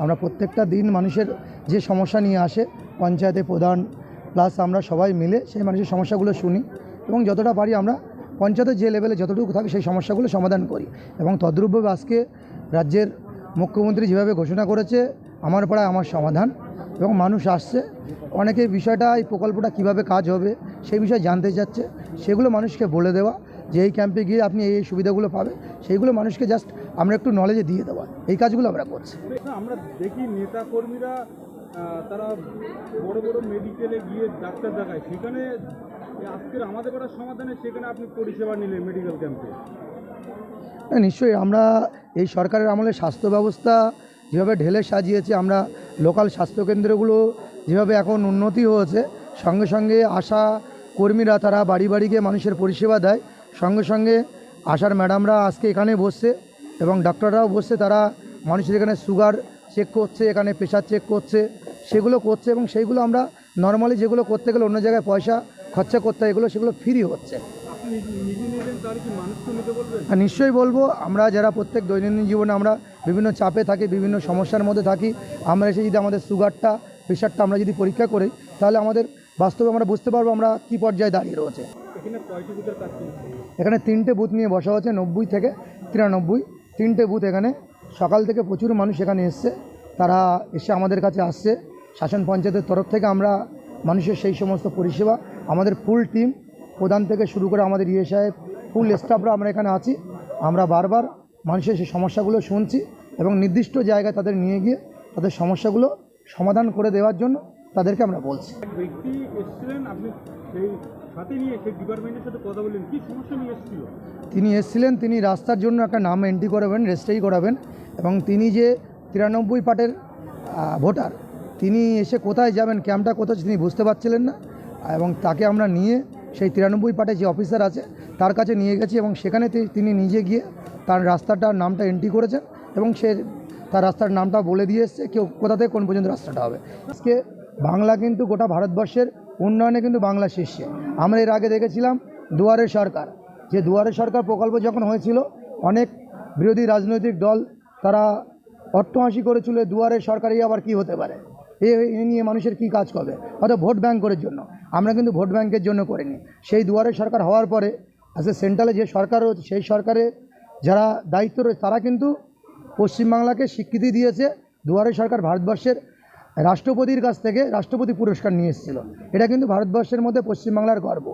আমরা প্রত্যেকটা দিন মানুষের যে সমস্যা নিয়ে আসে পঞ্চায়েতে প্রধান প্লাস আমরা সবাই মিলে সেই মানুষের সমস্যাগুলো শুনি এবং যতটা পারি আমরা পঞ্চায়েতের যে লেভেলে যতটুকু থাকে সেই সমস্যাগুলো সমাধান করি। এবং তদ্রূপভাবে আজকে রাজ্যের মুখ্যমন্ত্রী যেভাবে ঘোষণা করেছে আমার পাড়ায় আমার সমাধান, এবং মানুষ আসছে, অনেকে বিষয়টা এই প্রকল্পটা কিভাবে কাজ হবে সেই বিষয়ে জানতে চাচ্ছে, সেগুলো মানুষকে বলে দেওয়া যে এই ক্যাম্পে গিয়ে আপনি এই সুবিধাগুলো পাবে, সেইগুলো মানুষকে জাস্ট আমরা একটু নলেজে দিয়ে দেওয়া, এই কাজগুলো আমরা করছি। আমরা দেখি নেতা কর্মীরা তারা বড় বড় মেডিকেলে গিয়ে ডাক্তার দেখায়, সেখানে আজকের আমাদের করার সমাধানে সেখানে আপনি পরিষেবা নিলেন মেডিকেল ক্যাম্পে। নিশ্চয়ই আমরা এই সরকারের আমলে স্বাস্থ্য ব্যবস্থা যেভাবে ঢেলে সাজিয়েছে, আমরা লোকাল স্বাস্থ্যকেন্দ্রগুলো যেভাবে এখন উন্নতি হয়েছে, সঙ্গে সঙ্গে আশা কর্মীরা তারা বাড়ি বাড়ি গিয়ে মানুষের পরিষেবা দেয়, সঙ্গে সঙ্গে আশার ম্যাডামরা আজকে এখানে বসছে এবং ডাক্তাররাও বসছে, তারা মানুষের এখানে সুগার চেক করছে, এখানে প্রেশার চেক করছে, সেগুলো করছে এবং সেইগুলো আমরা নর্মালি যেগুলো করতে গেলে অন্য জায়গায় পয়সা খরচা করতে হয়, সেগুলো ফ্রি হচ্ছে। নিশ্চয়ই বলবো, আমরা যারা প্রত্যেক দৈনন্দিন জীবনে আমরা বিভিন্ন চাপে থাকি, বিভিন্ন সমস্যার মধ্যে থাকি, আমরা এসে যদি আমাদের সুগারটা প্রেশারটা আমরা যদি পরীক্ষা করি তাহলে আমাদের বাস্তবে আমরা বুঝতে পারবো আমরা কী পর্যায়ে দাঁড়িয়ে রয়েছে। এখানে 3টে বুথ নিয়ে বসা হচ্ছে, 90 থেকে 93, 3টে বুথ। এখানে সকাল থেকে প্রচুর মানুষ এখানে এসছে, তারা এসে আমাদের কাছে আসছে। শাসন পঞ্চায়েতের তরফ থেকে আমরা মানুষের সেই সমস্ত পরিষেবা, আমাদের ফুল টিম প্রধান থেকে শুরু করে আমাদের সাহেব ফুল স্টাফরা আমরা এখানে আছি, আমরা বারবার মানুষের সেই সমস্যাগুলো শুনছি এবং নির্দিষ্ট জায়গায় তাদের নিয়ে গিয়ে তাদের সমস্যাগুলো সমাধান করে দেওয়ার জন্য তাদেরকে আমরা বলছি। ব্যক্তি এসেছিলেন, আপনি সেই সাথে নিয়ে সেই ডিপার্টমেন্টের সাথে কথা বললেন, কী সমস্যা নিয়ে এসেছিল? তিনি এসেছিলেন, তিনি রাস্তার জন্য একটা নাম এন্ট্রি করাবেন, রেজিস্ট্রি করাবেন, এবং তিনি যে 93 পার্টের ভোটার, তিনি এসে কোথায় যাবেন, ক্যাম্পটা কোথায় তিনি বুঝতে পারছিলেন না, এবং তাকে আমরা নিয়ে সেই 93 পার্টে যে অফিসার আছে তার কাছে নিয়ে গেছি এবং সেখানে তিনি নিজে গিয়ে তার রাস্তাটার নামটা এন্ট্রি করেছেন এবং সে তার রাস্তার নামটা বলে দিয়ে এসছে কেউ কোথা থেকে কোন পর্যন্ত রাস্তাটা হবে। আজকে বাংলা কিন্তু গোটা ভারতবর্ষের উন্নয়নে কিন্তু বাংলা শীর্ষে। আমরা এর আগে দেখেছিলাম দুয়ারে সরকার, যে দুয়ারে সরকার প্রকল্প যখন হয়েছিল অনেক বিরোধী রাজনৈতিক দল তারা অট্টহাসি করেছিল, দুয়ারে সরকারই আবার কি হতে পারে, এ নিয়ে মানুষের কি কাজ করবে, হয়তো ভোট ব্যাঙ্ক করার জন্য। আমরা কিন্তু ভোট ব্যাঙ্কের জন্য করিনি। সেই দুয়ারে সরকার হওয়ার পরে আজকে সেন্ট্রালে যে সরকার রয়েছে সেই সরকারে যারা দায়িত্ব রয়েছে তারা কিন্তু পশ্চিমবাংলাকে স্বীকৃতি দিয়েছে। দুয়ারে সরকার ভারতবর্ষের রাষ্ট্রপতির কাছ থেকে রাষ্ট্রপতি পুরস্কার নিয়ে এসেছিল। এটা কিন্তু ভারতবর্ষের মধ্যে পশ্চিমবাংলার গর্ব।